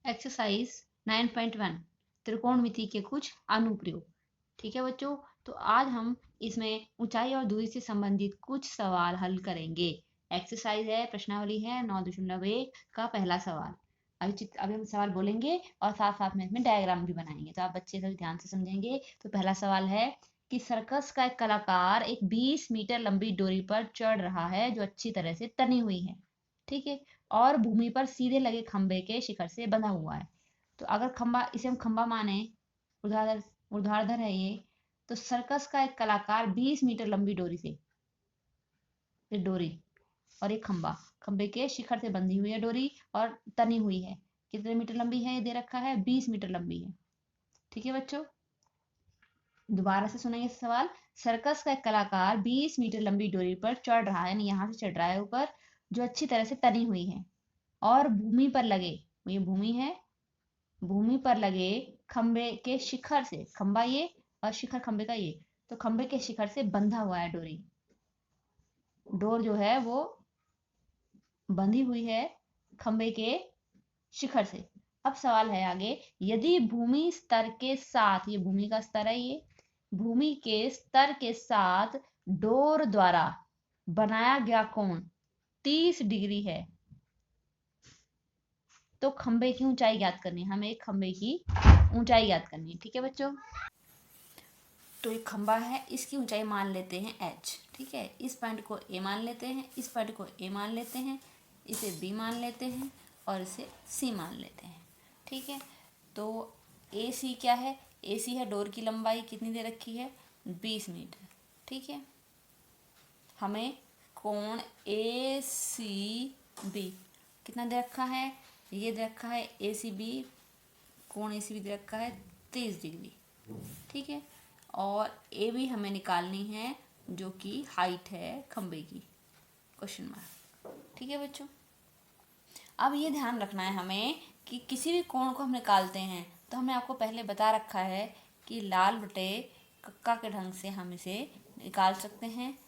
Exercise 9.1 त्रिकोणमिति के कुछ अनुप्रयोग। ठीक है बच्चों, तो आज हम इसमें ऊंचाई और दूरी से संबंधित कुछ सवाल हल करेंगे। एक्सरसाइज है, प्रश्नावली है 9.1 का पहला सवाल। अभी हम सवाल बोलेंगे और साथ साथ में इसमें डायग्राम भी बनाएंगे, तो आप बच्चे सभी ध्यान से समझेंगे। तो पहला सवाल है कि सर्कस का एक कलाकार एक 20 मीटर लंबी डोरी पर चढ़ रहा है जो अच्छी तरह से तनी हुई है, ठीक है, और भूमि पर सीधे लगे खंबे के शिखर से बंधा हुआ है। तो अगर खंबा, इसे हम खंबा माने, ऊर्ध्वाधर ऊर्ध्वाधर है ये, तो सर्कस का एक कलाकार 20 मीटर लंबी डोरी से, ये डोरी और एक खंबा, खंबे के शिखर से बंधी हुई है डोरी और तनी हुई है। कितने मीटर लंबी है ये दे रखा है, 20 मीटर लंबी है। ठीक है बच्चों, दोबारा से सुनेंगे सवाल। सर्कस का एक कलाकार 20 मीटर लंबी डोरी पर चढ़ रहा है, यानी यहाँ से चढ़ रहा है ऊपर, जो अच्छी तरह से तनी हुई है और भूमि पर लगे, ये भूमि है, भूमि पर लगे खंबे के शिखर से, खंबा ये और शिखर खंबे का ये, तो खंबे के शिखर से बंधा हुआ है डोरी, डोर जो है वो बंधी हुई है खंबे के शिखर से। अब सवाल है आगे, यदि भूमि स्तर के साथ, ये भूमि का स्तर है, ये भूमि के स्तर के साथ डोर द्वारा बनाया गया कोण 30 डिग्री है, तो खंबे की ऊंचाई ज्ञात करनी है। हमें एक खंबे की ऊंचाई ज्ञात करनी है। ठीक है बच्चों, तो एक खंबा है, इसकी ऊंचाई मान लेते हैं h। ठीक है, इस पॉइंट को a मान लेते हैं, इस पॉइंट को a मान लेते हैं, इसे b मान लेते हैं और इसे c मान लेते हैं। ठीक है, तो AC क्या है, AC है डोर की लंबाई, कितनी दे रखी है, 20 मीटर। ठीक है, हमें कोण ACB कितना दे रखा है, ये दे रखा है ACB, कोण ACB दे रखा है 30 डिग्री। ठीक है, और ए भी हमें निकालनी है, जो कि हाइट है खंबे की, क्वेश्चन मार्क। ठीक है बच्चों, अब ये ध्यान रखना है हमें कि किसी भी कोण को हम निकालते हैं तो हमने आपको पहले बता रखा है कि लाल बटे कक्का के ढंग से हम इसे निकाल सकते हैं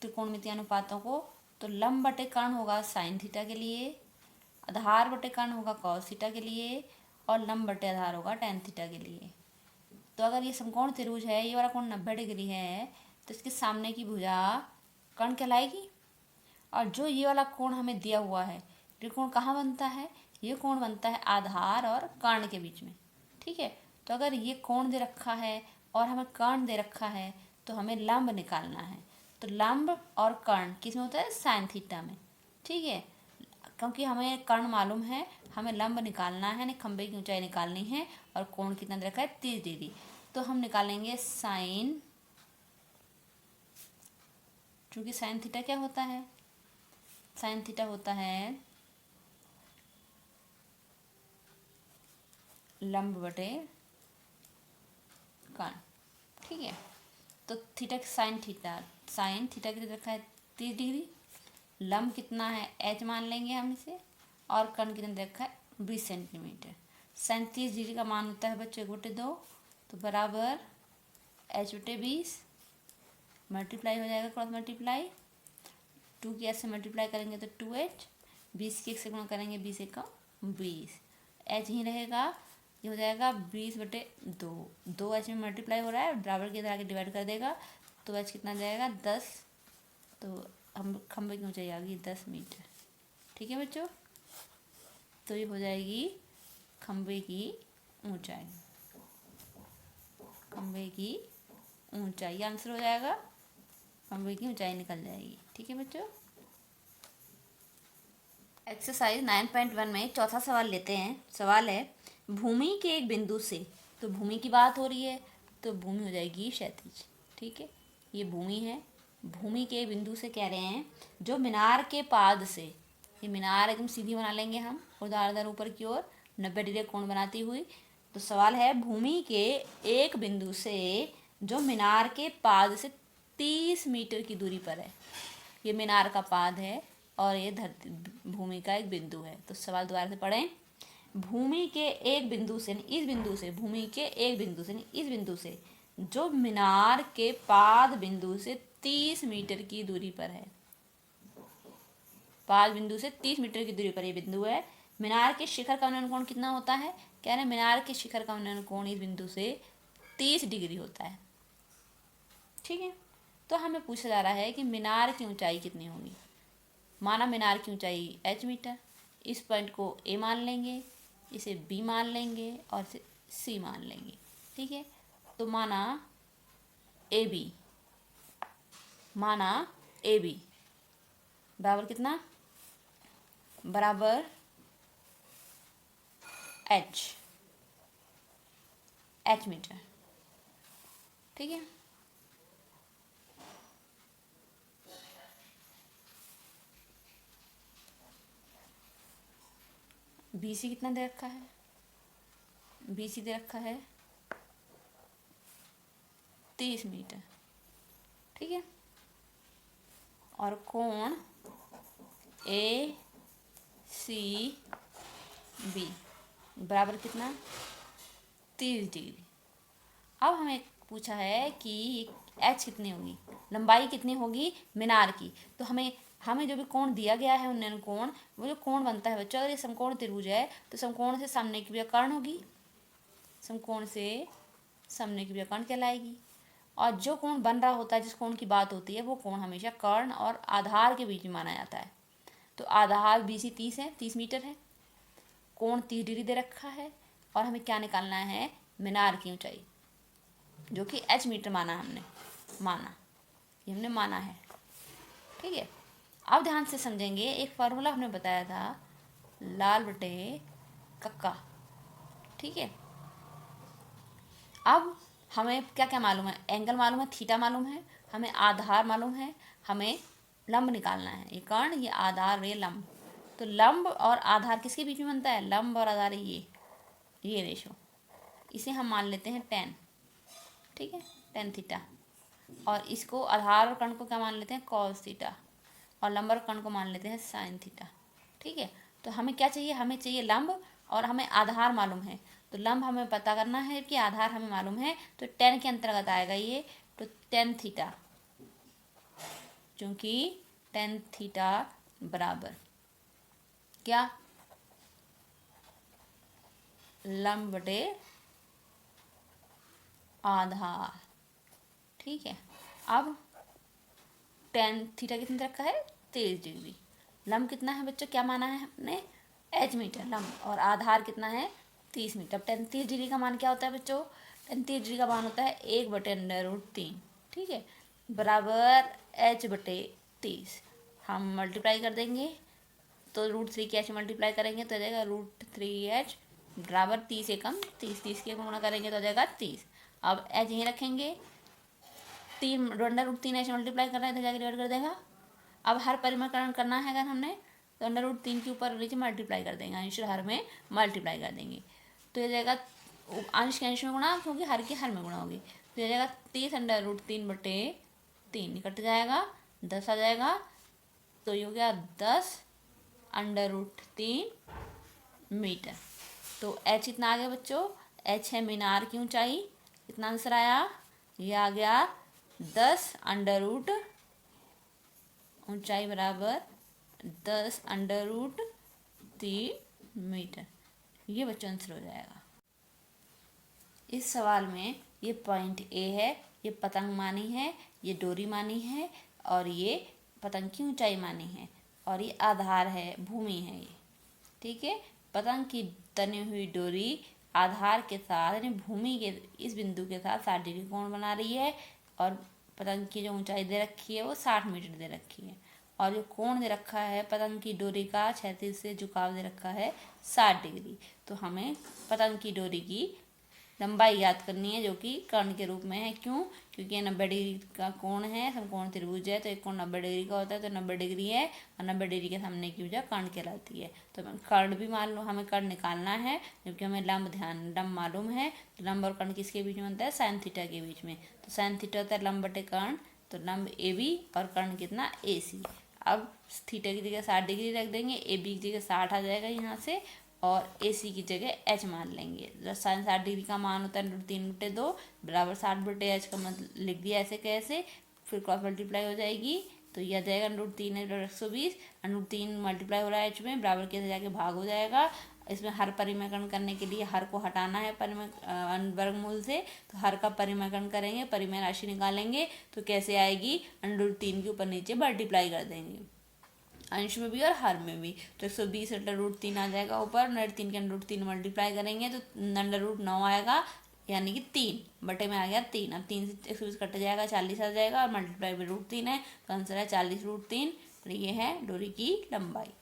त्रिकोणमिति अनुपातों को। तो लंब बटे कर्ण होगा साइन थीटा के लिए, आधार बटे कर्ण होगा कॉस थीटा के लिए, और लंब बटे आधार होगा टेन थीटा के लिए। तो अगर ये समकोण त्रिभुज है, ये वाला कोण 90 डिग्री है, तो इसके सामने की भुजा कर्ण कहलाएगी। और जो ये वाला कोण हमें दिया हुआ है, त्रिकोण कहाँ बनता है, ये कोण बनता है आधार और कर्ण के बीच में। ठीक है, तो अगर ये कोण दे रखा है और हमें कर्ण दे रखा है, तो हमें लंब निकालना है। तो लंब और कर्ण किस में होता है, साइन थीटा में। ठीक है, क्योंकि हमें कर्ण मालूम है, हमें लंब निकालना है, यानी खंबे की ऊंचाई निकालनी है, और कोण कितना दे रखा है, 30 डिग्री। तो हम निकालेंगे साइन, क्योंकि साइन थीटा क्या होता है, साइन थीटा होता है लंब बटे कर्ण। ठीक है, तो theta sine theta, sine theta के लिए रखा है 30 डिग्री, लंब कितना है h मान लेंगे हम इसे, और कर्ण कितना दे रखा है 20 सेंटीमीटर। साइन 30 डिग्री का मान होता है बच्चों 1/2, तो बराबर h बटे 20, मल्टीप्लाई हो जाएगा, क्रॉस मल्टीप्लाई, 2 की h से मल्टीप्लाई करेंगे तो 2h, 20 की 1 से गुणा करेंगे 20 1 20, h ही रहेगा, ये हो जाएगा 20/2, 2h में मल्टीप्लाई हो रहा है, बराबर के इधर आगे डिवाइड कर देगा, तो h कितना जाएगा 10, तो हम खंबे की ऊंचाई आ गई 10 मीटर। ठीक है बच्चों, तो ये हो जाएगी खंबे की ऊंचाई, खंबे की ऊंचाई आंसर हो जाएगा, खंबे की ऊंचाई निकल जाएगी। ठीक है बच्चों, एक्सरसाइज 9.1 में चौथा सवाल लेते हैं। सवाल है, भूमि के एक बिंदु से, तो भूमि की बात हो रही है, तो भूमि हो जाएगी क्षैतिज। ठीक है, ये भूमि है, भूमि के बिंदु से कह रहे हैं जो मीनार के पाद से, ये मीनार एकदम सीधी बना लेंगे हम, ऊर्ध्वाधर ऊपर की ओर 90 डिग्री कोण बनाती हुई। तो सवाल है, भूमि के एक बिंदु से जो मीनार के पाद से 30 मीटर की दूरी पर है, ये मीनार का पाद है और ये धरती भूमि का एक बिंदु है। तो सवाल दोबारा से पढ़ें, भूमि के एक बिंदु से, इस बिंदु से, भूमि के एक बिंदु से, इस बिंदु से जो मीनार के पाद बिंदु से 30 मीटर की दूरी पर है, पाद बिंदु से 30 मीटर की दूरी पर ये बिंदु है, मीनार के शिखर का उन्नयन कोण कितना होता है? कह रहे हैं मीनार के शिखर का उन्नयन कोण इस बिंदु से 30 डिग्री होता है। ठीक है, तो हमें पूछा जा रहा है कि मीनार की ऊंचाई कितनी होगी। माना मीनार की ऊंचाई h मीटर, इस पॉइंट को A मान लेंगे, इसे B मान लेंगे और इसे C मान लेंगे। ठीक है, तो माना AB बराबर कितना? बराबर h मीटर। ठीक है, BC कितना दे रखा है? BC दे रखा है 30 मीटर। ठीक है, और कोण ACB बराबर कितना? 30 डिग्री। अब हमें पूछा है कि h कितनी होगी, लंबाई कितनी होगी मीनार की। तो हमें जो भी कोण दिया गया है उन्नयन कोण, वो जो कोण बनता है बच्चों, अगर ये समकोण त्रिभुज है तो समकोण से सामने की भुजा कर्ण होगी, समकोण से सामने की भुजा कर्ण कहलाएगी। और जो कोण बन रहा होता है, जिस कोण की बात होती है, वो कोण हमेशा कर्ण और आधार के बीच में माना जाता है। तो आधार BC 30 है, 30 मीटर है, कोण 30 डिग्री दे रखा है, और हमें क्या निकालना है? मीनार की ऊंचाई, जो कि h मीटर माना है, हमने माना है। ठीक है, अब ध्यान से समझेंगे, एक फार्मूला हमने बताया था लाल बटे कक्का। ठीक है, अब हमें क्या क्या मालूम है? एंगल मालूम है, थीटा मालूम है, हमें आधार मालूम है, हमें लंब निकालना है। ये कर्ण, ये आधार, ये लंब। तो लंब और आधार किसके बीच में बनता है? लंब और आधार, ये रेशो, इसे हम मान लेते हैं tan। ठीक है, tan थीटा। और इसको आधार और कर्ण को क्या मान लेते हैं? cos theta. और लंब और कर्ण को मान लेते हैं sin थीटा। ठीक है, तो हमें क्या चाहिए? हमें चाहिए लंब, और हमें आधार मालूम है। तो लंब हमें पता करना है कि आधार हमें मालूम है, तो tan के अंतर्गत आएगा ये, तो tan थीटा, क्योंकि tan थीटा बराबर क्या? लंब बटे आधार। ठीक है, अब tan थीटा कितने दे रखा है? 30 डिग्री। लंब कितना है बच्चों? क्या माना है हमने? h मीटर लंब, और आधार कितना है? 30 मीटर। अब tan 30 डिग्री का मान क्या होता है बच्चों? tan 30 डिग्री का मान होता है 1/√3। ठीक है, बराबर h बटे 30। हम मल्टीप्लाई कर देंगे, तो √3 की h मल्टीप्लाई करेंगे तो आ जाएगा √3h बराबर 30 एकम 30, 30 के गुणा करेंगे तो आ जाएगा 30। अब h यहीं रखेंगे, 3√3h मल्टीप्लाई करना है तो जाकर डिवाइड कर देगा। अब हर परिमाकरण करना है अगर हमने, तो √3 के ऊपर नीचे मल्टीप्लाई कर देंगे, अंश और हर में मल्टीप्लाई कर देंगे, तो ये जाएगा अंश के अंश में गुणा, क्योंकि हर के हर में गुणा होगी। तो ये जाएगा 30√3 बटे 3, कट जाएगा, 10 आ जाएगा, तो ये हो गया 10√3 मीटर। तो h कितना आ गया बच्चों? h है मीनार की ऊंचाई। कितना आंसर आया? ये आ गया 10 ऊंचाई बराबर 10√3 मीटर। ये बच्चों आंसर हो जाएगा। इस सवाल में ये पॉइंट A है, ये पतंग मानी है, ये डोरी मानी है, और ये पतंग की ऊंचाई मानी है, और ये आधार है, भूमि है ये। ठीक है, पतंग की तनी हुई डोरी आधार के साथ, यानी भूमि के इस बिंदु के साथ 60 डिग्री कोण बना रही है, और पतंग की जो ऊंचाई दे रखी है वो 60 मीटर दे रखी है, और जो कोण दे रखा है पतंग की डोरी का क्षैतिज से झुकाव दे रखा है 60 डिग्री। तो हमें पतंग की डोरी की लंबाई याद करनी है, जो कि कर्ण के रूप में है। क्यों? क्योंकि ये 90 डिग्री का कोण है, समकोण त्रिभुज है, तो एक कोण 90 डिग्री का होता है, तो 90 डिग्री है, और 90 डिग्री के सामने की भुजा कर्ण कहलाती है। तो कर्ण भी मान लो, हमें कर्ण निकालना है, जबकि हमें लंब मालूम है। तो लंब और कर्ण किसके बीच में बनता है? साइन थीटा के बीच में। तो साइन थीटा होता है लंब बटे कर्ण, तो लंब AB और कर्ण कितना? AC। अब थीटा की जगह 60 डिग्री रख देंगे, AB की जगह 60 आ जाएगा यहाँ से, और AC की जगह h मान लेंगे। साइन 60 डिग्री का मान होता है 3/2 बराबर 60/h का मतलब लिख दिया ऐसे कैसे, फिर क्रॉस मल्टीप्लाई हो जाएगी, तो ये आ जाएगा √3 है 120, √3 मल्टीप्लाई हो रहा है एच में, बराबर के जाके भाग हो जाएगा। इसमें हर परिमेयकरण करने के लिए हर को हटाना है वर्गमूल से, तो हर का परिमेयकरण करेंगे, परिमेय राशि निकालेंगे तो कैसे आएगी, √3 के ऊपर नीचे मल्टीप्लाई कर देंगे, अंश में भी और हर में भी। तो 120 √3 आ जाएगा ऊपर, √3 के √3 मल्टीप्लाई करेंगे तो √9 आएगा, यानी कि 3 बटे में आ गया 3। अब 3 से 120 कट जाएगा, 40 आ जाएगा और मल्टीप्लाई में √3 है, तो आंसर है 40 √3। और ये है डोरी की लंबाई।